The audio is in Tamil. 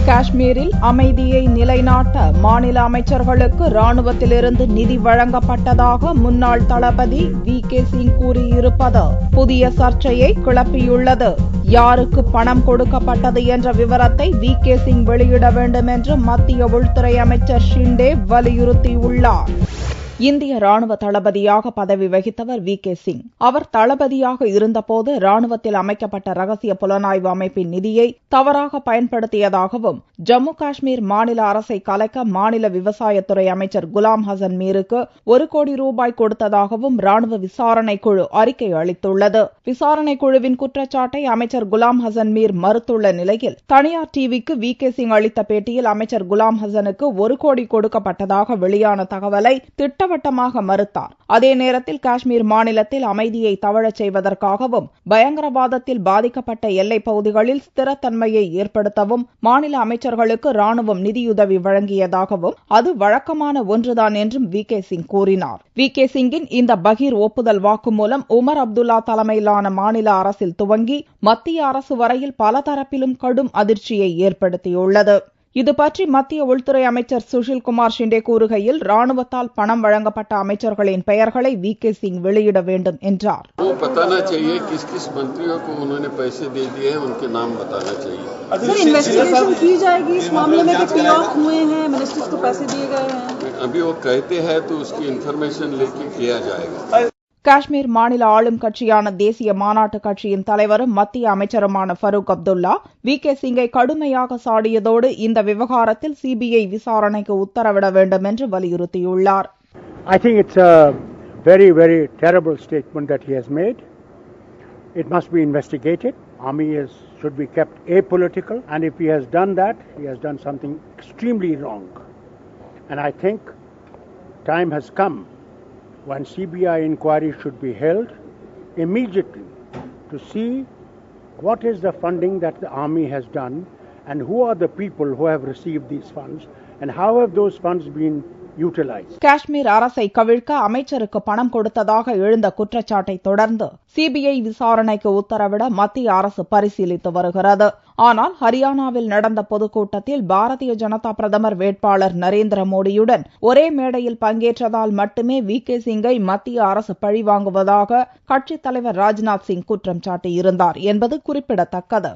காஷ்மீரில் அமைதியை நிலைநாட்ட மாநில அமைச்சர்களுக்கு ராணுவத்திலிருந்து நிதி வழங்கப்பட்டதாக முன்னாள் தளபதி வி.கே. சிங் கூறியிருப்பது புதிய சர்ச்சையை கிளப்பியுள்ளது. யாருக்கு பணம் கொடுக்கப்பட்டது என்ற விவரத்தை வி.கே. சிங் வெளியிட வேண்டும் என்று மத்திய உள்துறை அமைச்சர் ஷிண்டே வலியுறுத்தியுள்ளார். இந்திய ராணுவ தளபதியாக பதவி வகித்தவர் வி.கே. சிங். அவர் தளபதியாக இருந்தபோது ராணுவத்தில் அமைக்கப்பட்ட ரகசிய புலனாய்வு அமைப்பின் நிதியை தவறாக பயன்படுத்தியதாகவும், ஜம்மு காஷ்மீர் மாநில அரசை கலைக்க மாநில விவசாயத்துறை அமைச்சர் குலாம் ஹசன் மீருக்கு 1 கோடி ரூபாய் கொடுத்ததாகவும் ராணுவ விசாரணை குழு அறிக்கை அளித்துள்ளது. விசாரணை குழுவின் குற்றச்சாட்டை அமைச்சர் குலாம் ஹசன் மீர் மறுத்துள்ள நிலையில், தனியார் டிவிக்கு வி.கே. சிங் அளித்த பேட்டியில் அமைச்சர் குலாம் ஹசனுக்கு 1 கோடி கொடுக்கப்பட்டதாக வெளியான தகவலை திட்டவட்டமாக மறுத்தார். அதே நேரத்தில் காஷ்மீர் மாநிலத்தில் அமைதியை தவழச் செய்வதற்காகவும், பயங்கரவாதத்தில் பாதிக்கப்பட்ட எல்லைப் பகுதிகளில் ஸ்திரத்தன்மையை ஏற்படுத்தவும் மாநில அமைச்சர்களுக்கு ராணுவம் நிதியுதவி வழங்கியதாகவும், அது வழக்கமான ஒன்றுதான் என்றும் வி.கே. சிங் கூறினார். வி.கே. சிங்கின் இந்த பகீர் ஒப்புதல் வாக்குமூலம் உமர் அப்துல்லா தலைமையிலான மாநில அரசில் துவங்கி மத்திய அரசு வரையில் பல தரப்பிலும் கடும் அதிர்ச்சியை ஏற்படுத்தியுள்ளது. இதுபற்றி மத்திய உள்துறை அமைச்சர் சுஷில் குமார் ஷிண்டே கூறுகையில், ராணுவத்தால் பணம் வழங்கப்பட்ட அமைச்சர்களின் பெயர்களை வி.கே. சிங் வெளியிட வேண்டும் என்றார். காஷ்மீர் மாநில ஆளும் கட்சியான தேசிய மாநாட்டு கட்சியின் தலைவரும் மத்திய அமைச்சருமான ஃபரூக் அப்துல்லா வி.கே. சிங்கை கடுமையாக சாடியதோடு இந்த விவகாரத்தில் சிபிஐ விசாரணைக்கு உத்தரவிட வேண்டும் என்று வலியுறுத்தியுள்ளார். I think it's a very, very terrible statement that he has made. It must be investigated. Army should be kept apolitical, and if he has done that, he has done something extremely wrong. And I think time has come when CBI inquiry should be held immediately to see what is the funding that the army has done and who are the people who have received these funds and how have those funds been utilized. Kashmir அரசை கவிழ்க்க அமைச்சருக்கு பணம் கொடுத்ததாக எழுந்த குற்றச்சாட்டை தொடர்ந்து சிபிஐ விசாரணைக்கு உத்தரவிட மத்திய அரசு பரிசீலித்து வருகிறது. ஆனால் ஹரியானாவில் நடந்த பொதுக்கூட்டத்தில் பாரதிய ஜனதா பிரதமர் வேட்பாளர் நரேந்திர மோடியுடன் ஒரே மேடையில் பங்கேற்றதால் மட்டுமே வி.கே. சிங்கை மத்திய அரசு பழிவாங்குவதாக கட்சித் தலைவர் ராஜ்நாத் சிங் குற்றம் சாட்டியிருந்தார் என்பது குறிப்பிடத்தக்கது.